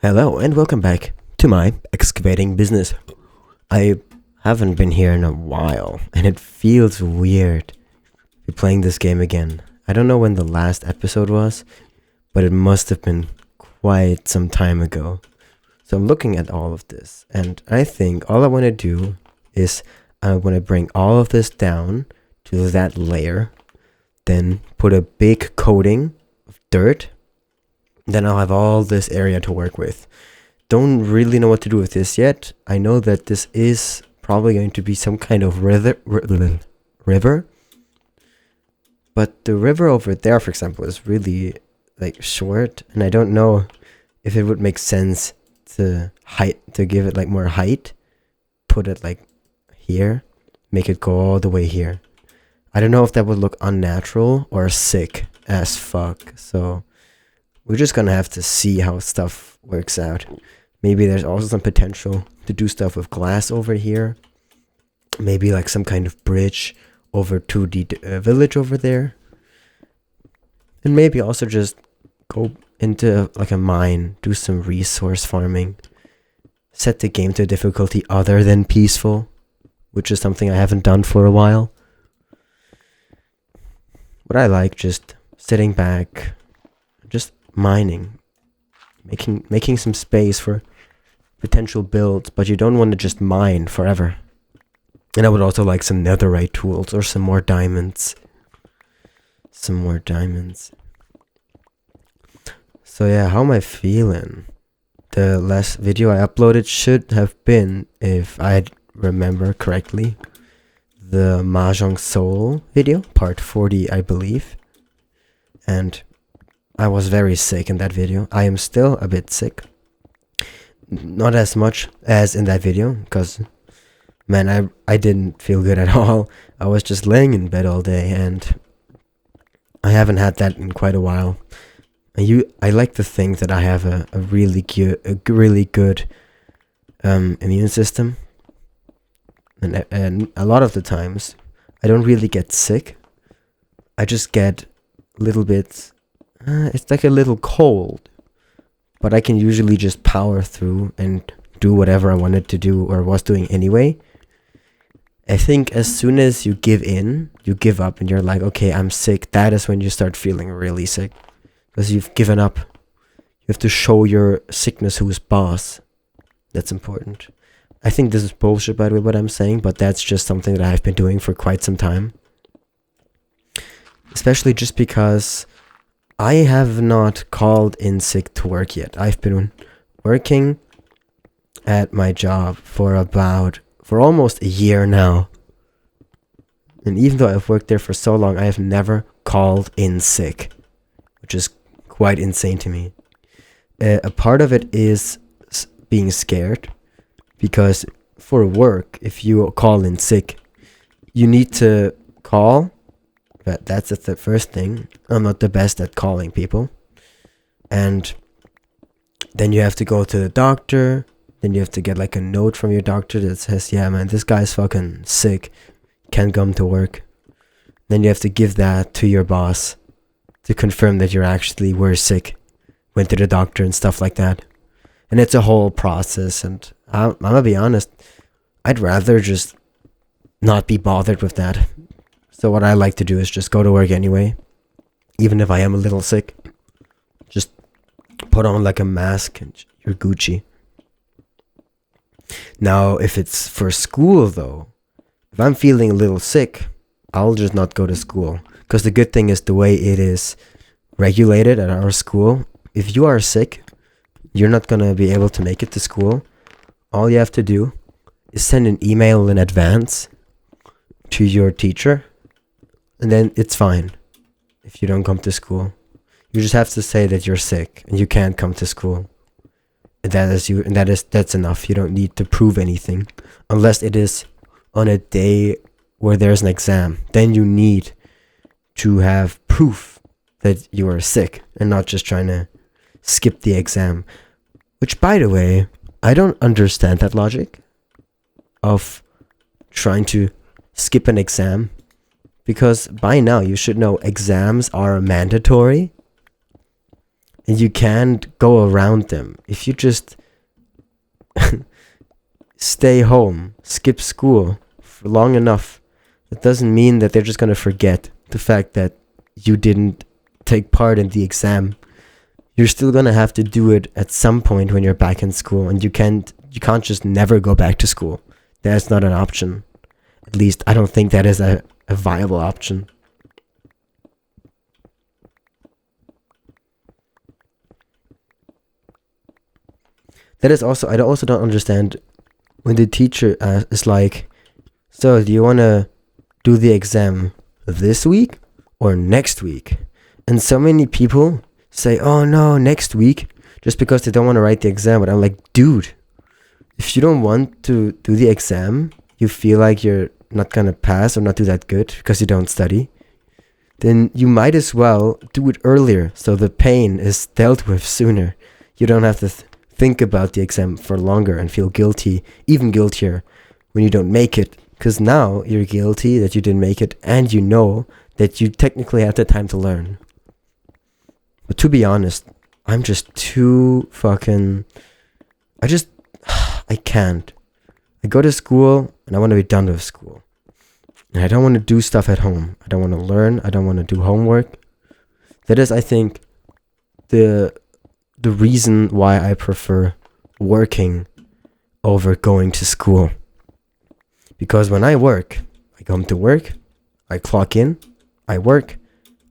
Hello and welcome back to my excavating business. I haven't been here in a while and it feels weird to be playing this game again. I don't know when the last episode was, but it must have been quite some time ago. So I'm looking at all of this and I think all I want to do is I want to bring all of this down to that layer, then put a big coating of dirt. Then I'll have all this area to work with. Don't really know what to do with this yet. I know that this is probably going to be some kind of river. But the river over there, for example, is really like short, and I don't know if it would make sense to give it like more height. Put it like here, make it go all the way here. I don't know if that would look unnatural or sick as fuck. So we're just gonna have to see how stuff works out. Maybe there's also some potential to do stuff with glass over here. Maybe like some kind of bridge over to the village over there. And maybe also just go into like a mine, do some resource farming. Set the game to a difficulty other than peaceful, which is something I haven't done for a while. But I like just sitting back, just mining, making some space for potential builds, but you don't want to just mine forever. And I would also like some netherite tools or some more diamonds. So yeah, how am I feeling? The last video I uploaded should have been, if I remember correctly, the Mahjong Soul video, part 40 I believe. And I was very sick in that video. I am still a bit sick. Not as much as in that video, because, man, I didn't feel good at all. I was just laying in bed all day, and I haven't had that in quite a while. I like to think that I have a really good immune system, and a lot of the times I don't really get sick. I just get little bits. It's like a little cold, but I can usually just power through and do whatever I wanted to do or was doing anyway. I think as soon as you give in, you give up and you're like, okay, I'm sick, that is when you start feeling really sick. Because you've given up. You have to show your sickness who's boss. That's important. I think this is bullshit, by the way, what I'm saying, but that's just something that I've been doing for quite some time. Especially just because I have not called in sick to work yet. I've been working at my job for almost a year now. And even though I've worked there for so long, I have never called in sick, which is quite insane to me. A part of it is being scared, because for work, if you call in sick, you need to call. But that's the first thing. I'm not the best at calling people. And then you have to go to the doctor. Then you have to get like a note from your doctor that says, yeah, man, this guy's fucking sick. Can't come to work. Then you have to give that to your boss to confirm that you actually were sick. Went to the doctor and stuff like that. And it's a whole process. And I'm going to be honest, I'd rather just not be bothered with that. So what I like to do is just go to work anyway, even if I am a little sick. Just put on like a mask and you're Gucci. Now, if it's for school though, if I'm feeling a little sick, I'll just not go to school. Because the good thing is the way it is regulated at our school, if you are sick, you're not going to be able to make it to school. All you have to do is send an email in advance to your teacher. And then it's fine if you don't come to school. You just have to say that you're sick and you can't come to school. And that's enough. You don't need to prove anything. Unless it is on a day where there's an exam. Then you need to have proof that you are sick and not just trying to skip the exam. Which, by the way, I don't understand that logic of trying to skip an exam. Because by now you should know exams are mandatory. and you can't go around them. If you just stay home, skip school for long enough, that doesn't mean that they're just going to forget the fact that you didn't take part in the exam. You're still going to have to do it at some point when you're back in school, and you can't just never go back to school. That's not an option. At least I don't think that is a viable option. That is also, I also don't understand when the teacher is like, so do you want to do the exam this week or next week? And so many people say, oh no, next week, just because they don't want to write the exam. But I'm like, dude, if you don't want to do the exam, you feel like you're not going to pass or not do that good because you don't study, then you might as well do it earlier so the pain is dealt with sooner. You don't have to think about the exam for longer and feel guilty, even guiltier, when you don't make it. Because now you're guilty that you didn't make it, and you know that you technically had the time to learn. But to be honest, I'm just too fucking... I can't. I go to school, and I want to be done with school. And I don't want to do stuff at home. I don't want to learn. I don't want to do homework. That is, I think, the reason why I prefer working over going to school. Because when I work, I come to work, I clock in, I work,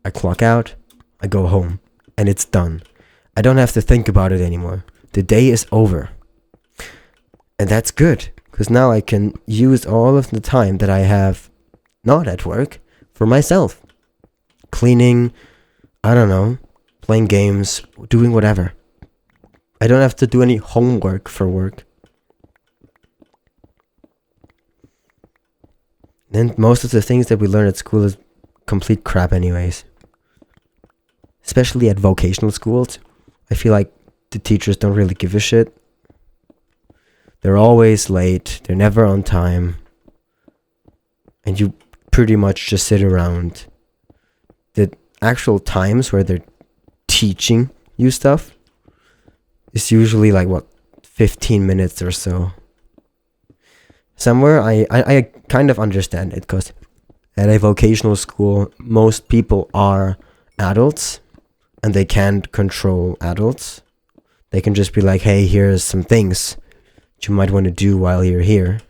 I clock out, I go home, and it's done. I don't have to think about it anymore. The day is over. And that's good, because now I can use all of the time that I have not at work for myself. Cleaning, I don't know, playing games, doing whatever. I don't have to do any homework for work. And most of the things that we learn at school is complete crap anyways. Especially at vocational schools. I feel like the teachers don't really give a shit. They're always late. They're never on time. And you pretty much just sit around. The actual times where they're teaching you stuff is usually like, 15 minutes or so. Somewhere I kind of understand it, because at a vocational school, most people are adults and they can't control adults. They can just be like, hey, here's some things that you might want to do while you're here.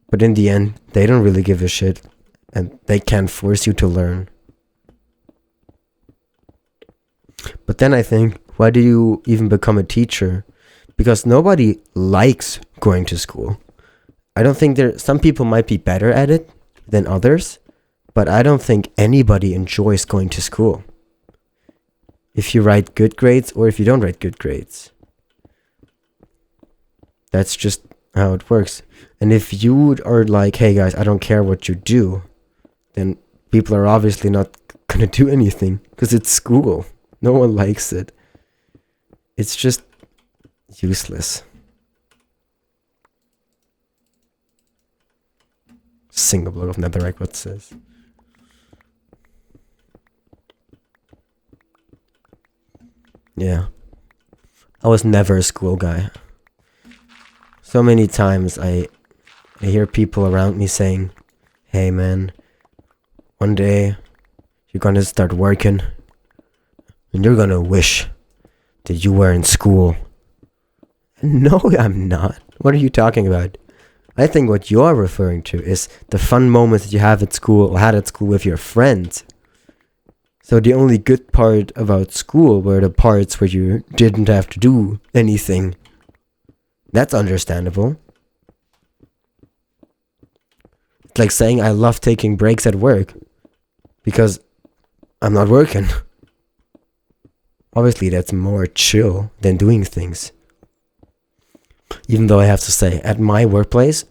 But in the end, they don't really give a shit, and they can't force you to learn. But then I think, why do you even become a teacher? Because nobody likes going to school. I don't think some people might be better at it than others, but I don't think anybody enjoys going to school. If you write good grades or if you don't write good grades. That's just how it works. And if you are like, hey guys, I don't care what you do, then people are obviously not going to do anything, because it's school. No one likes it. It's just useless. Single block of netherrack, what says. Yeah. I was never a school guy. So many times I hear people around me saying, hey man, one day you're gonna start working and you're gonna wish that you were in school. No, I'm not. What are you talking about? I think what you're referring to is the fun moments that you have at school or had at school with your friends. So the only good part about school were the parts where you didn't have to do anything. That's understandable. It's like saying I love taking breaks at work because I'm not working. Obviously, that's more chill than doing things. Even though I have to say, at my workplace,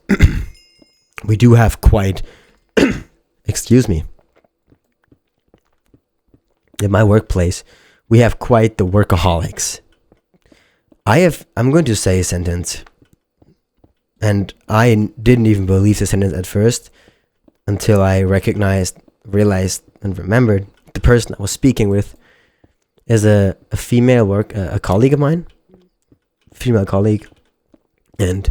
we do have quite... excuse me. At my workplace, we have quite the workaholics. I'm going to say a sentence. And I didn't even believe the sentence at first until I realized, and remembered the person I was speaking with is a female a colleague of mine, female colleague, and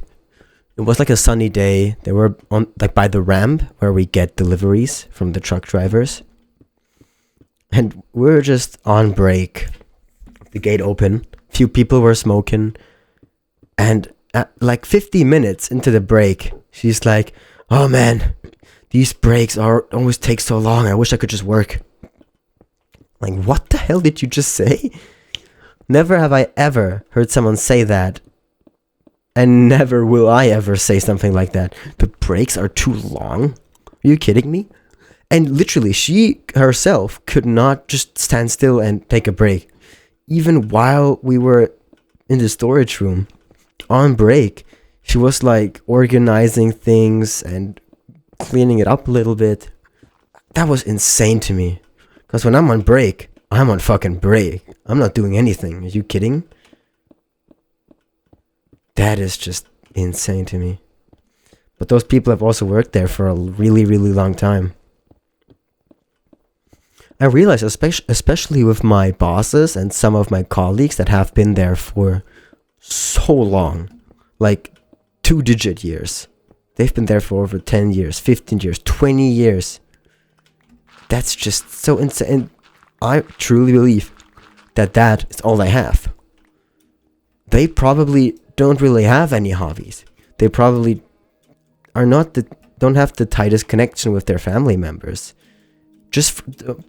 it was like a sunny day. They were on like by the ramp where we get deliveries from the truck drivers, and we were just on break. The gate open, few people were smoking, and at like 50 minutes into the break, she's like, "Oh man, these breaks are always take so long. I wish I could just work." Like, what the hell did you just say? Never have I ever heard someone say that, and never will I ever say something like that. The breaks are too long? Are you kidding me? And literally, she herself could not just stand still and take a break. Even while we were in the storage room on break, she was like organizing things and cleaning it up a little bit. That was insane to me. Because when I'm on break, I'm on fucking break. I'm not doing anything. Are you kidding? That is just insane to me. But those people have also worked there for a really, really long time. I realize, especially with my bosses and some of my colleagues that have been there for so long, like 2-digit years. They've been there for over 10 years, 15 years, 20 years. That's just so insane. And I truly believe that that is all they have. They probably don't really have any hobbies. They probably don't have the tightest connection with their family members. Just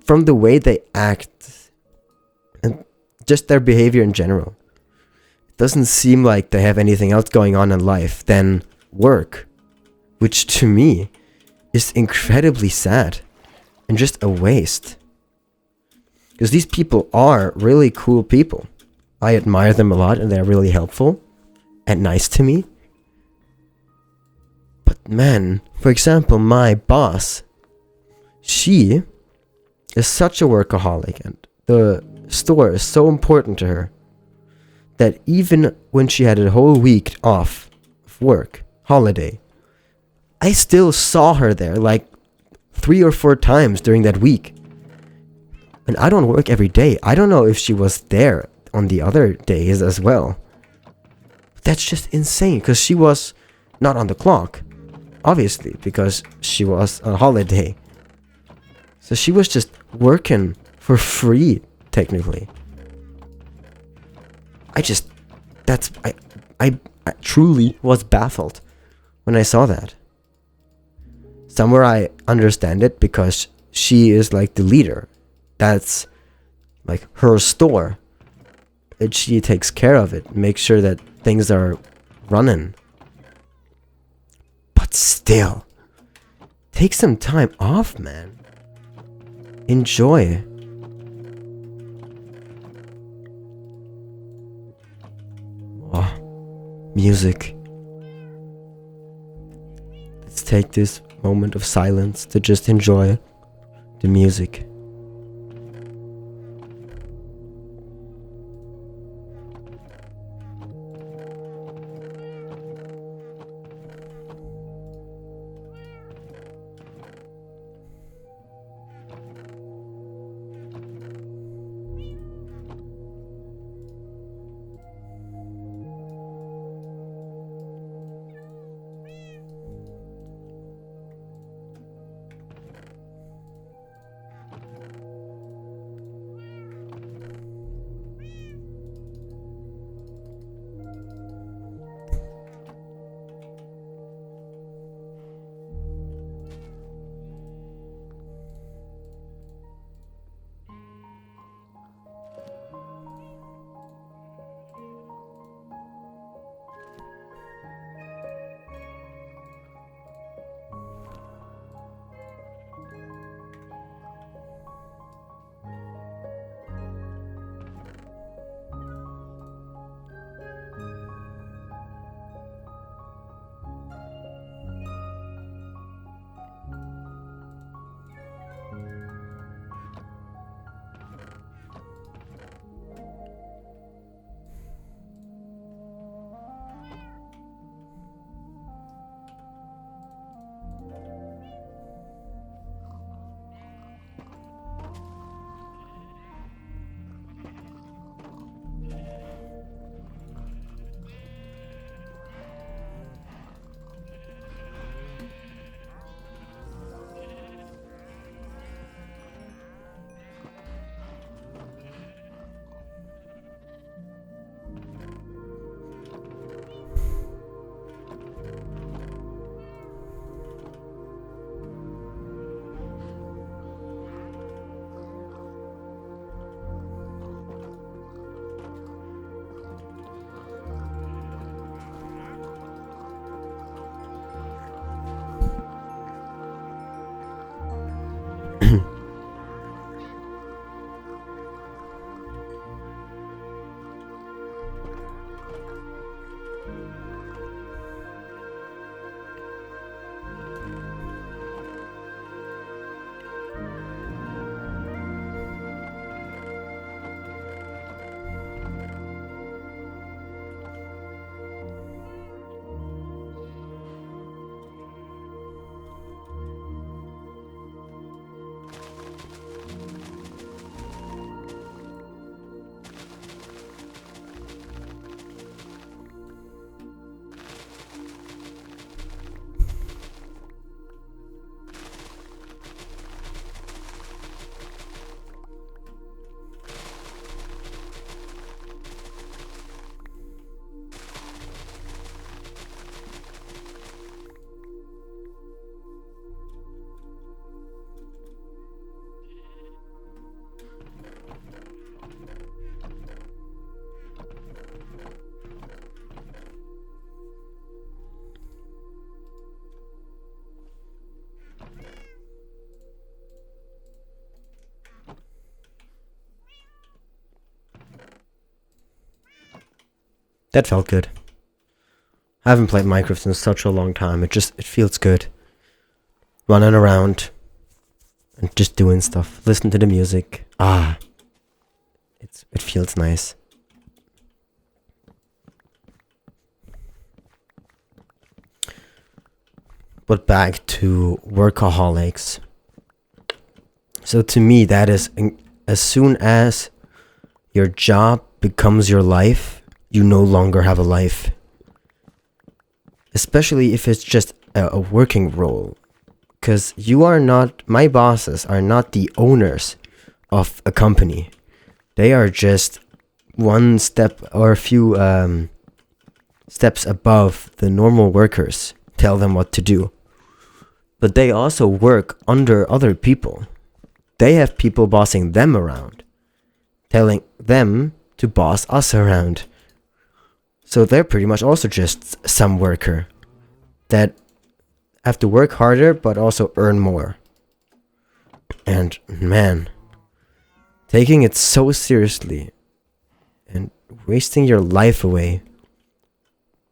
from the way they act and just their behavior in general. It doesn't seem like they have anything else going on in life than work, which to me is incredibly sad and just a waste. Because these people are really cool people. I admire them a lot and they're really helpful and nice to me. But man, for example, my boss, she is such a workaholic and the store is so important to her that even when she had a whole week off of work, holiday, I still saw her there like 3 or 4 times during that week. And I don't work every day. I don't know if she was there on the other days as well. That's just insane because she was not on the clock, obviously, because she was on holiday. So she was just working for free, technically. I truly was baffled when I saw that. Somewhere I understand it because she is like the leader. That's like her store. And she takes care of it, makes sure that things are running. But still, take some time off, man. Enjoy. Oh, music. Let's take this moment of silence to just enjoy the music. That felt good. I haven't played Minecraft in such a long time. It feels good. Running around and just doing stuff. Listen to the music. It feels nice. But back to workaholics. So to me, that is as soon as your job becomes your life, you no longer have a life. Especially if it's just a working role. Because my bosses are not the owners of a company. They are just one step or a few steps above the normal workers. Tell them what to do. But they also work under other people. They have people bossing them around, telling them to boss us around. So they're pretty much also just some worker that have to work harder but also earn more. And man, taking it so seriously and wasting your life away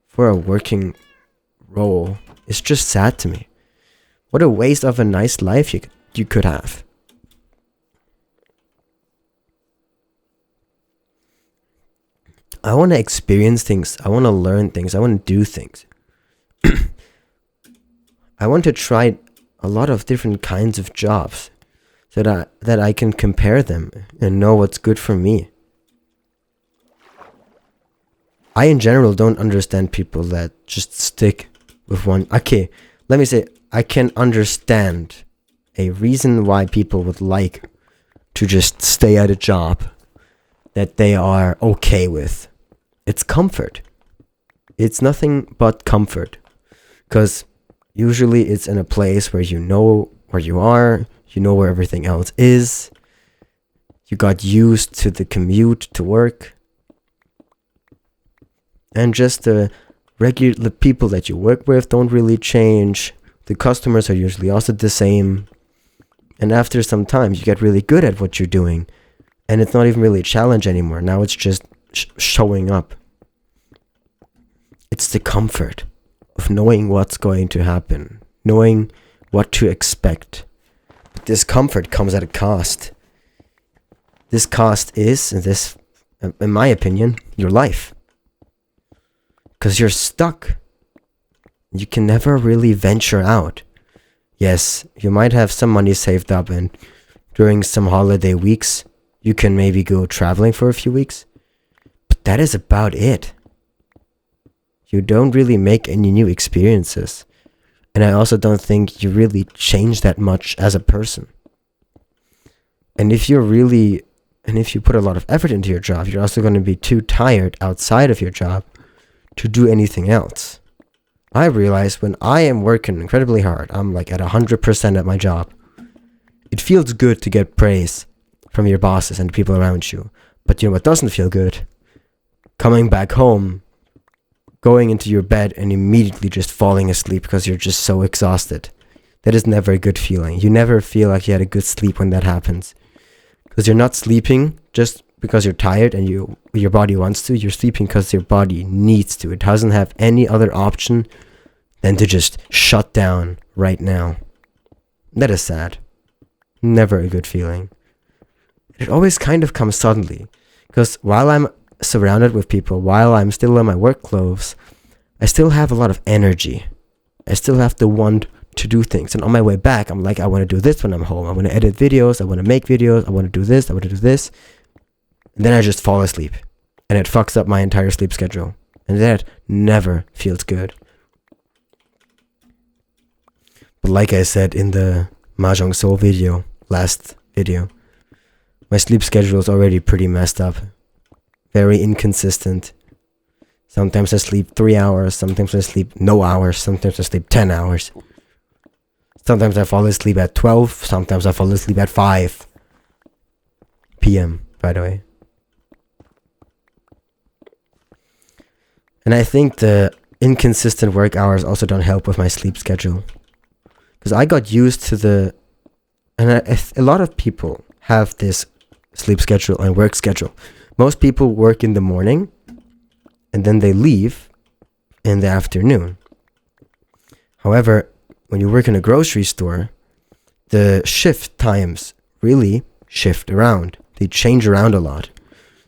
for a working role is just sad to me. What a waste of a nice life you could have. I want to experience things. I want to learn things. I want to do things. I want to try a lot of different kinds of jobs so that I can compare them and know what's good for me. I in general don't understand people that just stick with one. Okay, let me say, I can understand a reason why people would like to just stay at a job that they are okay with. It's comfort. It's nothing but comfort. Because usually it's in a place where you know where you are, you know where everything else is. You got used to the commute to work. And just the regular people that you work with don't really change. The customers are usually also the same. And after some time, you get really good at what you're doing. And it's not even really a challenge anymore. Now it's just showing up. It's the comfort of knowing what's going to happen. Knowing what to expect. But this comfort comes at a cost. This cost is, in my opinion, your life. Because you're stuck. You can never really venture out. Yes, you might have some money saved up and during some holiday weeks, you can maybe go traveling for a few weeks. But that is about it. You don't really make any new experiences. And I also don't think you really change that much as a person. And if you put a lot of effort into your job, you're also going to be too tired outside of your job to do anything else. I realize when I am working incredibly hard, I'm like at 100% at my job. It feels good to get praise from your bosses and people around you. But you know what doesn't feel good? Coming back home, going into your bed and immediately just falling asleep because you're just so exhausted. That is never a good feeling. You never feel like you had a good sleep when that happens. Because you're not sleeping just because you're tired and your body wants to. You're sleeping because your body needs to. It doesn't have any other option than to just shut down right now. That is sad. Never a good feeling. It always kind of comes suddenly. Because while I'm surrounded with people, while I'm still in my work clothes, I still have a lot of energy. I still have the want to do things. And on my way back, I'm like, I want to do this when I'm home. I want to edit videos. I want to make videos. I want to do this. I want to do this. And then I just fall asleep. And it fucks up my entire sleep schedule. And that never feels good. But like I said in the Mahjong Soul video, last video, my sleep schedule is already pretty messed up. Very inconsistent. Sometimes I sleep 3 hours, sometimes I sleep no hours, sometimes I sleep 10 hours. Sometimes I fall asleep at 12, sometimes I fall asleep at 5 p.m., by the way. And I think the inconsistent work hours also don't help with my sleep schedule. Because I got used to a lot of people have this sleep schedule and work schedule. Most people work in the morning and then they leave in the afternoon. However, when you work in a grocery store, the shift times really shift around. They change around a lot.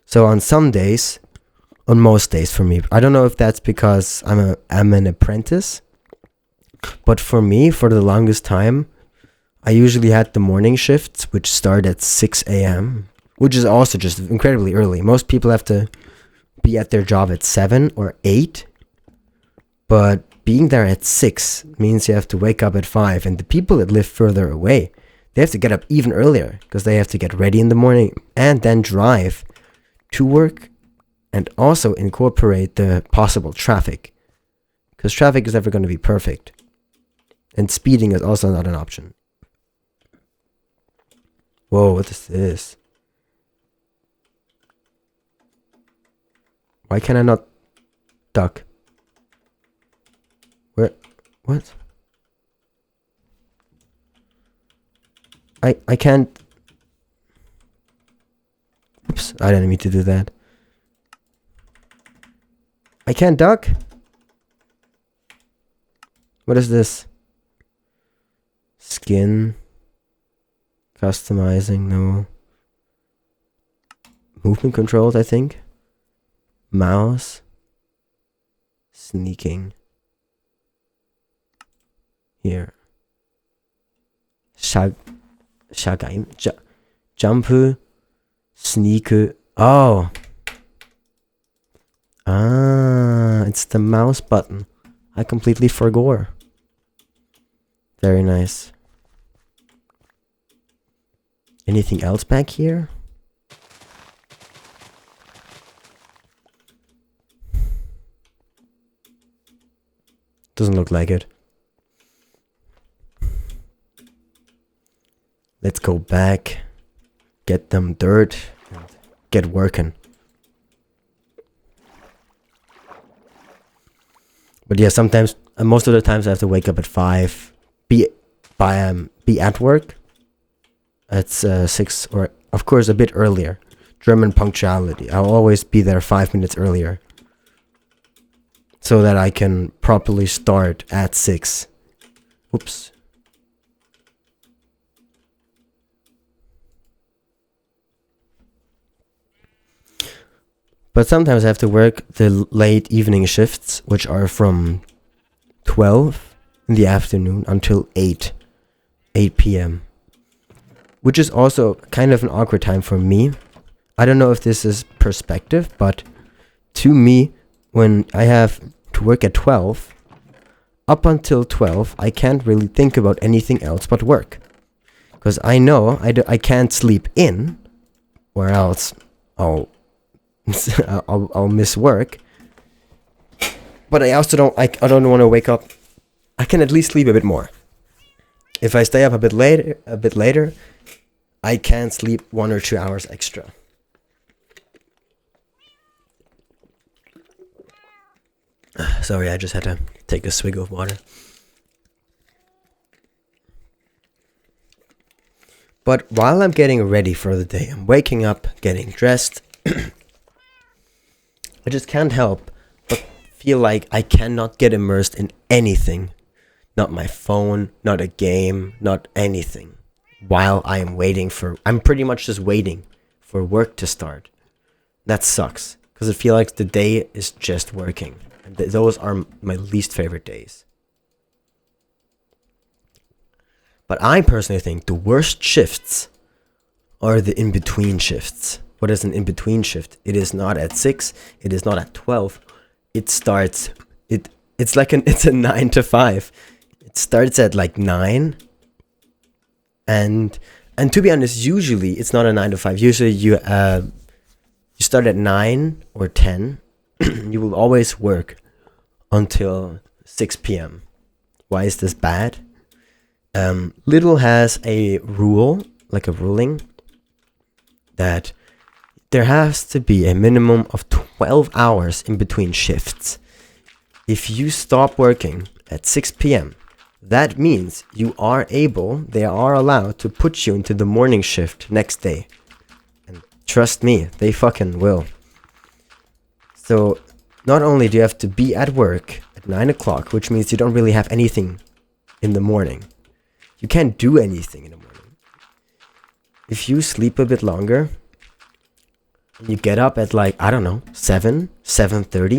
So on some days, on most days for me, I don't know if that's because I'm an apprentice, but for me, for the longest time, I usually had the morning shifts, which start at 6 a.m., which is also just incredibly early. Most people have to be at their job at 7 or 8, but being there at 6 means you have to wake up at 5, and the people that live further away, they have to get up even earlier because they have to get ready in the morning and then drive to work and also incorporate the possible traffic, because traffic is never going to be perfect, and speeding is also not an option. Whoa, what is this? Why can I not duck? Where? What? I can't. Oops, I didn't mean to do that. I can't duck? What is this? Skin. Customizing, no. Movement controls, I think. Mouse. Sneaking. Here. Jump. Sneak. Oh. It's the mouse button. I completely forgot. Very nice. Anything else back here? Doesn't look like it. Let's go back, get them dirt, and get working. But yeah, sometimes, most of the times I have to wake up at 5, be at work at 6, or of course a bit earlier. German punctuality. I'll always be there 5 minutes earlier, so that I can properly start at 6. Oops. But sometimes I have to work the late evening shifts, which are from 12 in the afternoon until 8 p.m. Which is also kind of an awkward time for me. I don't know if this is perspective, but to me, when I have to work at 12, up until 12, I can't really think about anything else but work. Because I know I can't sleep in, or else I'll miss work. But I also don't want to wake up. I can at least sleep a bit more. If I stay up a bit later, I can sleep 1 or 2 hours extra. Sorry, I just had to take a swig of water. But while I'm getting ready for the day, I'm waking up, getting dressed. I just can't help but feel like I cannot get immersed in anything. Not my phone, not a game, not anything. While I am I'm pretty much just waiting for work to start. That sucks, because I feel like the day is just working. And those are my least favorite days. But I personally think the worst shifts are the in-between shifts. What is an in-between shift? It is not at 6, it is not at 12. It starts, it's a 9 to 5. It starts at like 9. And to be honest, usually it's not a 9 to 5. Usually you start at 9 or 10. You will always work until 6 p.m. Why is this bad? Lidl has a ruling, that there has to be a minimum of 12 hours in between shifts. If you stop working at 6 p.m., that means they are allowed to put you into the morning shift next day. And trust me, they fucking will. So not only do you have to be at work at 9 o'clock, which means you don't really have anything in the morning. You can't do anything in the morning. If you sleep a bit longer, you get up at like, I don't know, 7:30,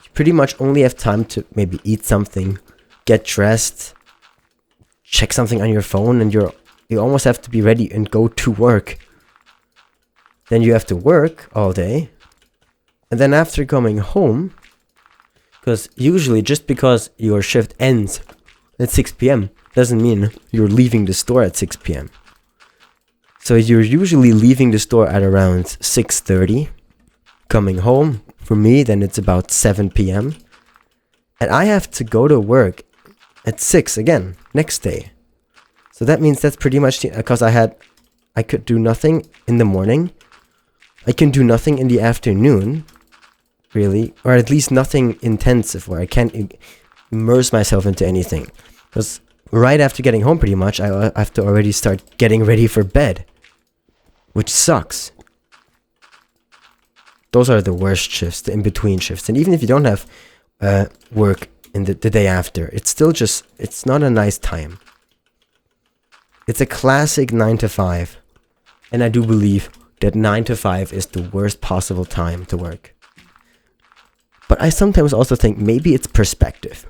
you pretty much only have time to maybe eat something, get dressed, check something on your phone, and you almost have to be ready and go to work. Then you have to work all day. And then after coming home, because usually just because your shift ends at 6 p.m. doesn't mean you're leaving the store at 6 p.m. So you're usually leaving the store at around 6:30, coming home. For me, then it's about 7 p.m. And I have to go to work at 6 again, next day. So that means that's pretty much because I could do nothing in the morning. I can do nothing in the afternoon, really, or at least nothing intensive where I can't immerse myself into anything. Because right after getting home, pretty much, I have to already start getting ready for bed, which sucks. Those are the worst shifts, the in-between shifts. And even if you don't have work in the day after, it's still just, it's not a nice time. It's a classic 9 to 5. And I do believe that 9 to 5 is the worst possible time to work. But I sometimes also think maybe it's perspective.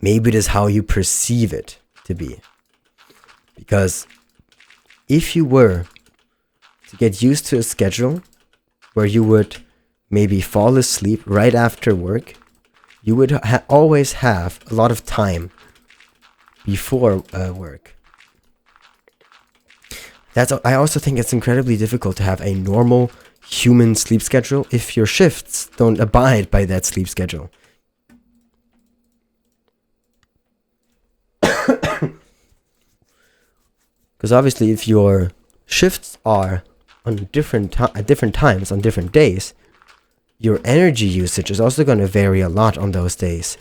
Maybe it is how you perceive it to be. Because if you were to get used to a schedule where you would maybe fall asleep right after work, you would always have a lot of time before work. I also think it's incredibly difficult to have a normal human sleep schedule if your shifts don't abide by that sleep schedule. Because obviously if your shifts are on at different times, on different days, your energy usage is also going to vary a lot on those days.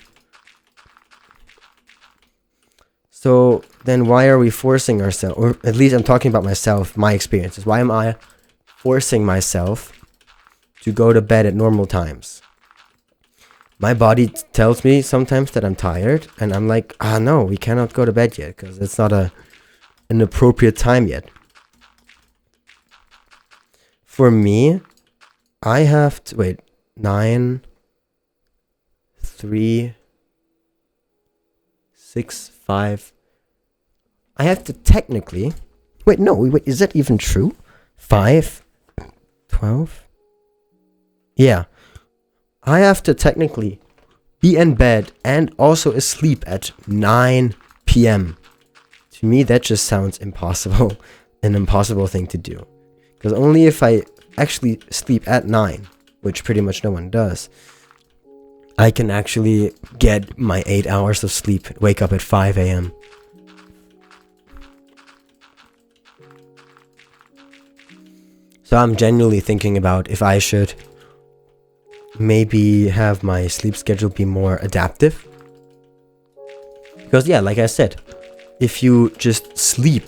So then why are we forcing ourselves, or at least I'm talking about myself, my experiences, why am I forcing myself to go to bed at normal times? My body tells me sometimes that I'm tired, and I'm like, no, we cannot go to bed yet, because it's not an appropriate time yet. For me, I have to, 9, 3, 6, 5. I have to technically, is that even true? 5, 12? Yeah. I have to technically be in bed and also asleep at 9 p.m. To me, that just sounds impossible, an impossible thing to do. Because only if I actually sleep at 9, which pretty much no one does, I can actually get my 8 hours of sleep, wake up at 5 a.m. So I'm genuinely thinking about if I should maybe have my sleep schedule be more adaptive. Because yeah, like I said, if you just sleep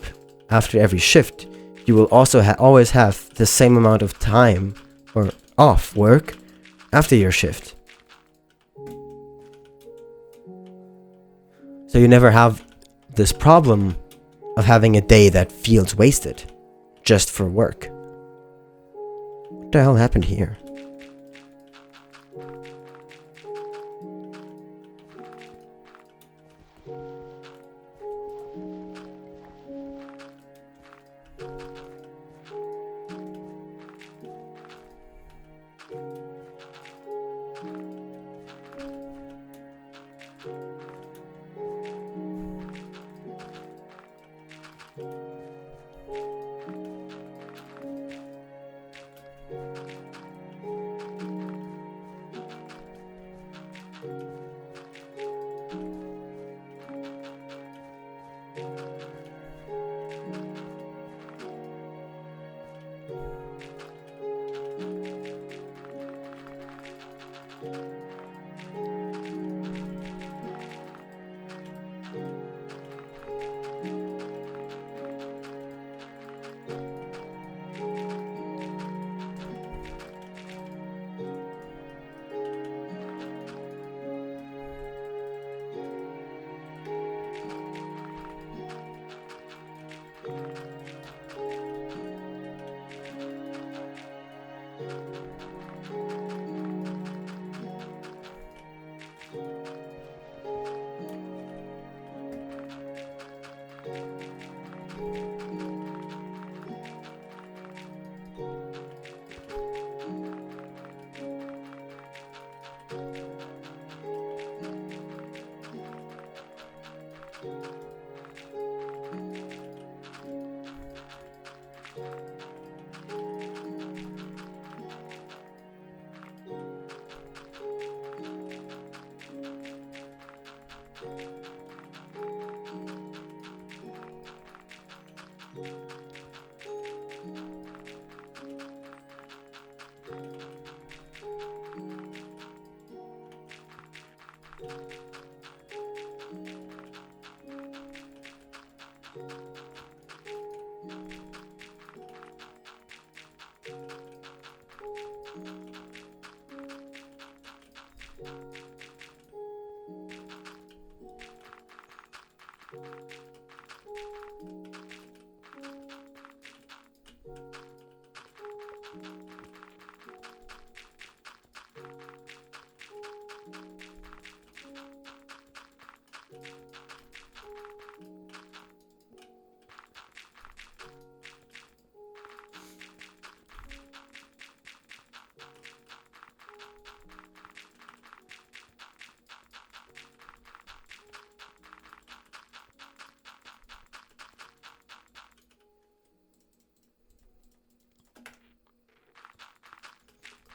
after every shift, you will also always have the same amount of time or off work after your shift. So you never have this problem of having a day that feels wasted just for work. What the hell happened here?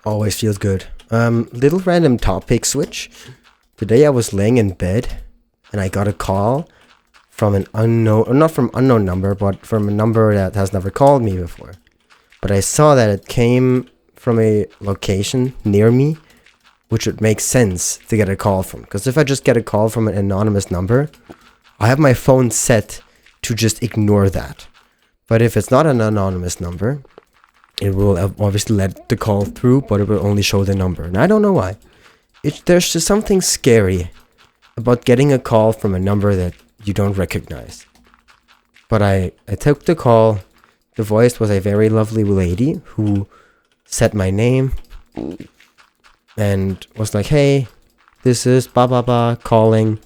Always feels good. Little random topic switch. Today I was laying in bed and I got a call from an unknown, or not from unknown number, but from a number that has never called me before. But I saw that it came from a location near me, which would make sense to get a call from. Because if I just get a call from an anonymous number, I have my phone set to just ignore that. But if it's not an anonymous number, it will obviously let the call through, but it will only show the number. And I don't know why. There's just something scary about getting a call from a number that you don't recognize. But I took the call. The voice was a very lovely lady who said my name and was like, hey, this is blah blah blah calling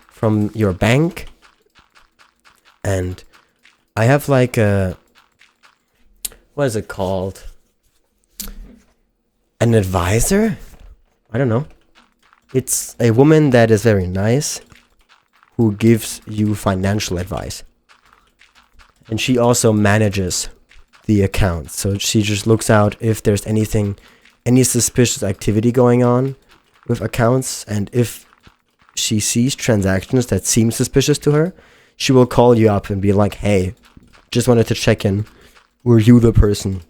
from your bank. And I have like a, what is it called? An advisor? I don't know. It's a woman that is very nice who gives you financial advice. And she also manages the account. So she just looks out if there's any suspicious activity going on with accounts. And if she sees transactions that seem suspicious to her, she will call you up and be like, hey, just wanted to check in. Were you the person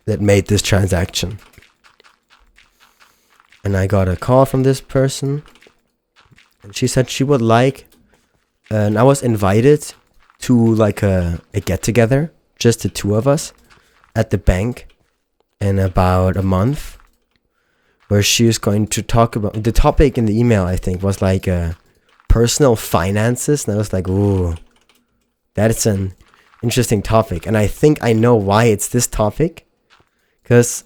that made this transaction? And I got a call from this person. And she said she would like, and I was invited to like a get-together, just the two of us, at the bank in about a month, where she was going to talk about, the topic in the email, I think, was like personal finances. And I was like, ooh, that's an interesting topic. And I think I know why it's this topic, because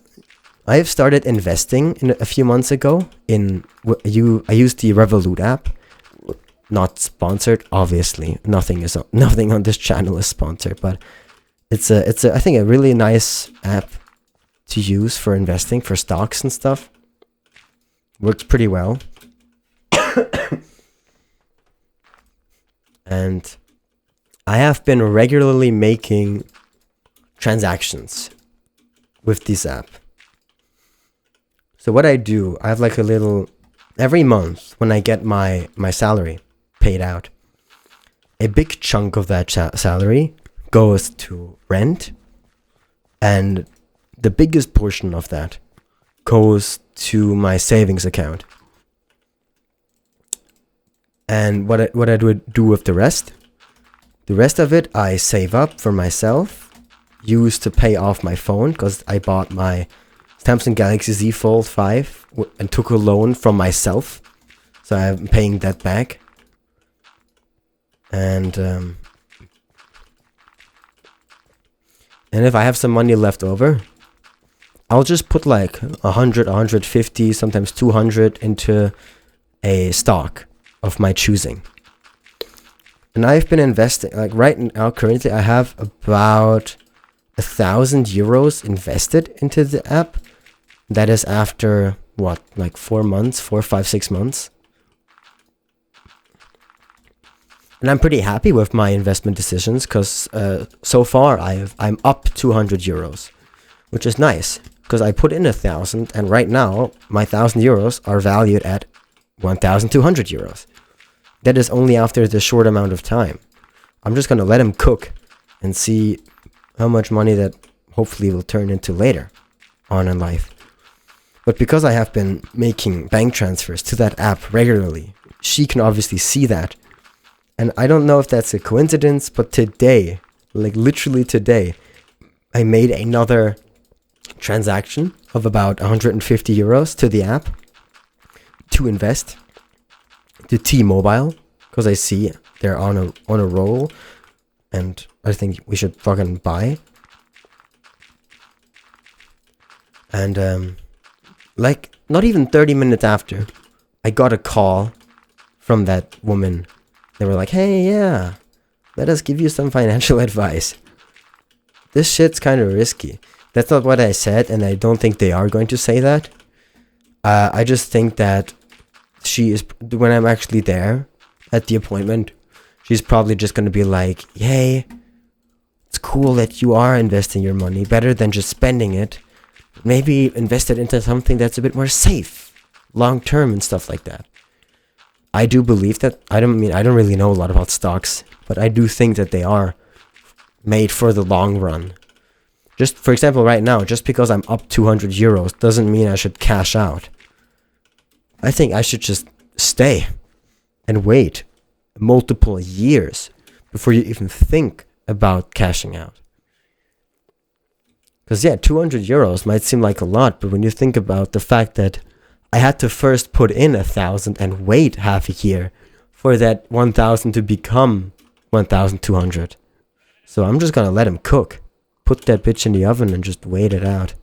I have started investing a few months ago in I used the Revolut app. Not sponsored, obviously. Nothing on this channel is sponsored, but it's I think a really nice app to use for investing, for stocks and stuff. Works pretty well. And I have been regularly making transactions with this app. So what I do, I have like a little, every month when I get my salary paid out, a big chunk of that salary goes to rent, and the biggest portion of that goes to my savings account. And what I do with the rest of it, I save up for myself, use to pay off my phone, because I bought my Samsung Galaxy Z Fold 5 and took a loan from myself, so I'm paying that back. And if I have some money left over, I'll just put like 100, 150, sometimes 200 into a stock of my choosing. And I've been investing, like right now, currently I have about 1,000 euros invested into the app. That is after what, like 4 months, 4, 5, 6 months. And I'm pretty happy with my investment decisions, because so far I'm up 200 euros, which is nice, because I put in 1,000, and right now my 1,000 euros are valued at 1,200 euros. That is only after this short amount of time. I'm just gonna let him cook and see how much money that hopefully will turn into later on in life. But because I have been making bank transfers to that app regularly, she can obviously see that. And I don't know if that's a coincidence, but today, like literally today, I made another transaction of about 150 euros to the app to invest to T-Mobile, because I see they're on a roll, and I think we should fucking buy. And like not even 30 minutes after, I got a call from that woman. They were like, "Hey, yeah, let us give you some financial advice. This shit's kind of risky." That's not what I said, and I don't think they are going to say that. I just think that she is, when I'm actually there at the appointment, she's probably just going to be like, "Yay, it's cool that you are investing your money, better than just spending it. Maybe invest it into something that's a bit more safe, long term and stuff like that." I do believe that. I don't really know a lot about stocks, but I do think that they are made for the long run. Just for example, right now, just because I'm up 200 euros doesn't mean I should cash out. I think I should just stay and wait multiple years before you even think about cashing out. Because yeah, 200 euros might seem like a lot, but when you think about the fact that I had to first put in 1,000 and wait half a year for that 1,000 to become 1,200. So I'm just gonna let him cook. Put that bitch in the oven and just wait it out.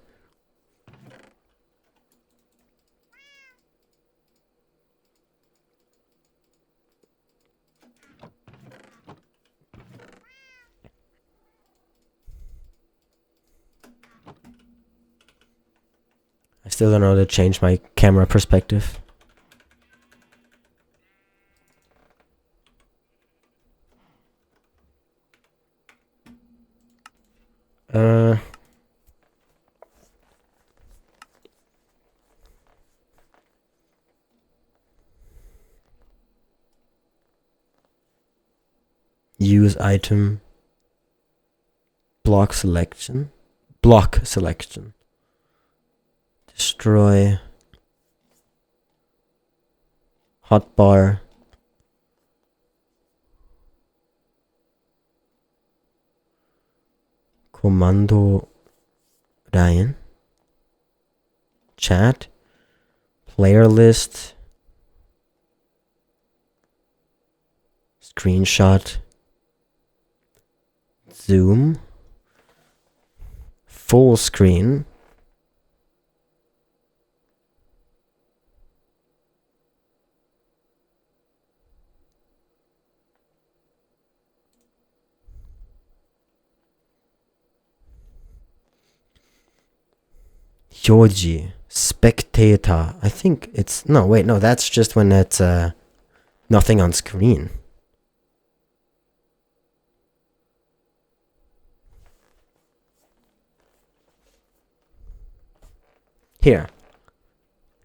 I still don't know how to change my camera perspective. Use item. Block selection. Destroy. Hotbar. Kommando rein. Chat. Player list. Screenshot. Zoom. Full screen. Yoji. Spectator. I think it's... No, wait, no, that's just when it's nothing on screen. Here.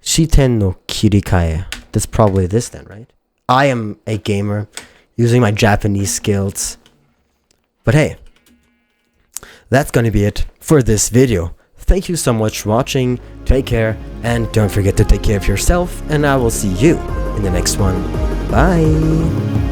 Shiten no kirikae. That's probably this then, right? I am a gamer using my Japanese skills. But hey, that's gonna be it for this video. Thank you so much for watching. Take care, and don't forget to take care of yourself, and I will see you in the next one. Bye!